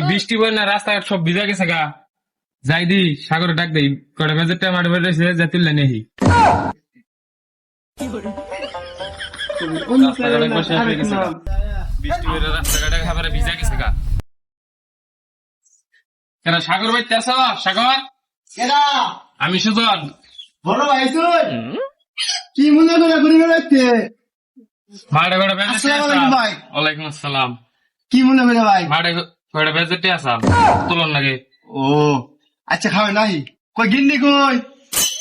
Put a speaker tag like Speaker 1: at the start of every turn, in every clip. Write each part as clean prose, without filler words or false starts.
Speaker 1: বৃষ্টি বই না রাস্তাঘাট সব ভিজা গেছে গা। যাই দি সাগরে ডাক দেই কটা বেজের টাইম আটে বেড়েছে যা তুললে নেহি রাস্তাঘাটে বসে হয়ে গেছে গা। বৃষ্টি বইলে রাস্তাঘাটে খাবারে ভিজা গেছে গা। কেন সাগর বাইতে আছো? সাগর
Speaker 2: কেডা
Speaker 1: আমি সুজন।
Speaker 2: বড় ভাই তুই কি মনে করে ঘুরে বেড়াচ্ছে?
Speaker 1: মাঠে কটা বেজের
Speaker 2: আসসালামু আলাইকুম ভাই।
Speaker 1: ওয়ালাইকুম আসসালাম।
Speaker 2: কি মনে করে ভাই?
Speaker 1: মাঠে কটা বেজের টে আসাম তুলন লাগে।
Speaker 2: ও আচ্ছা খাওয়া নাই কই গিন্নি কই?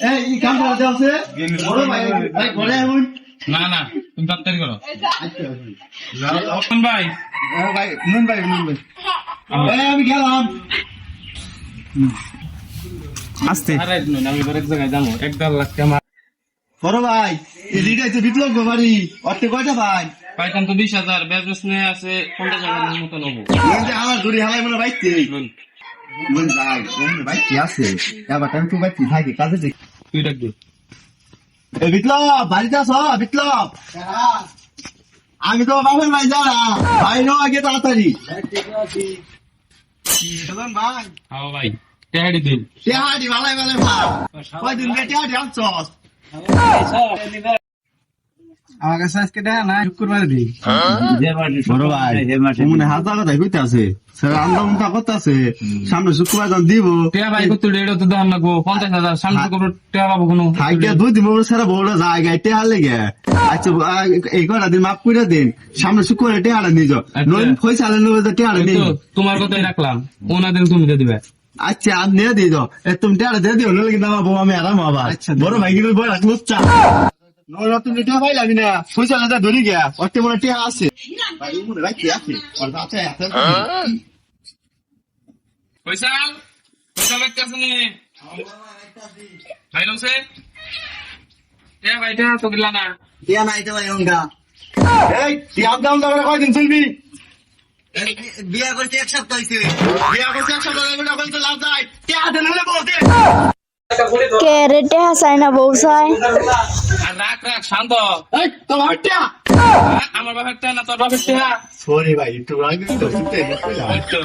Speaker 2: এই ই কাম করতে আছে বড় ভাই ভাই ঘরে আউন।
Speaker 1: না না তুমি তাড়াতাড়ি করো।
Speaker 2: আচ্ছা
Speaker 1: কোন ভাই?
Speaker 2: ভাই নুন ভাই এই আমি গেলাম। আস্তে
Speaker 1: আরে নুন আমি এক জায়গায় যাবো 1.5 লাখ টাকা
Speaker 2: বড় ভাই এই লিডা আছে বিপ্লব বাড়ি অর্থে কয়টা ভাই?
Speaker 1: পাইতাম তো 20,000 বিজনেস নিয়ে আছে 50,000 মতো নেবো।
Speaker 2: মনে আমার দড়ি হালাই মনে বাইতে
Speaker 1: নুন
Speaker 2: মন ভাই মনে বাইতে আছে এবার আমি তো বাইতে থাকি কাজে দেখি।
Speaker 1: তুই ডাক দে।
Speaker 2: এ বিপ্লব বাড়িতে আছো বিপ্লব? আমি তো বাপের ভাই যারা ভাই নো আগে তাড়াতাড়ি সুজন ভাই
Speaker 1: হ্যাঁ ভাই টেহাড়ি দিন।
Speaker 2: টেহাডি ভালাই ভালাই ভাই কয়দিন গে টেহাডি আনছস? আমার কাছে আজকে দেখা না শুক্রবার দিই বড় ভাই মনে হাজার কথা কইতে আছে স্যার আন্দা উন্তা করতে আছে সামনে শুক্রবার দাম দিব
Speaker 1: টেহা ভাই কত রেডো তো দাম লাগবো 50,000 সামনে তো কোনো টেহা পাবো কোনো
Speaker 2: থাকে দুই দিন বড় সারা বড় জায়গায় টেহা লেগে আচ্ছা এই কটা দিন মাফ করে দিন সামনে শুক্রবার টেহাটা নিয়ে যাও নইন ফয়সালের নবে টেহাটা
Speaker 1: এই
Speaker 2: নেই
Speaker 1: তো তোমার কথাই রাখলাম ওনাদের তুমি দিয়ে দিবে।
Speaker 2: আচ্ছা আর নিয়ে দিয়ে দাও তুমি টেহাটা দিয়ে দিও নইলে কিন্তু আমার বউ আমি আরাম আবার বড় ভাই কিন্তু বড় লুচ্চা নইলে তুমি টেহা পাই লাগি না ফয়সালে যা ধরি গিয়া অর্থে মনে টেহা আছে ভাই মনে রাখি আছে আর আছে
Speaker 1: পয়সাল পয়সা লাগতে আসেনি ভাই লমছে টেহা ভাই টেহা তো গিলা না
Speaker 2: টিয়া নাই তো ভাই অঙ্গা এই টিয়া দাম দাম কয়দিন চলবি? বিয়া করতে এক সপ্তাহ হইছে বিয়া করতে এক সপ্তাহ লাগবে না বলতে লাভ নাই টিয়া দেন হলে বলতে
Speaker 3: কে রেটে হাসাই না বউ চাই
Speaker 1: আর রাখ রাখ শান্ত।
Speaker 2: এই তোমার টিয়া
Speaker 1: আমার বাপের টেহা না তোর বাপের টেহা।
Speaker 2: সরি ভাই একটু রাগ তো
Speaker 1: এই তো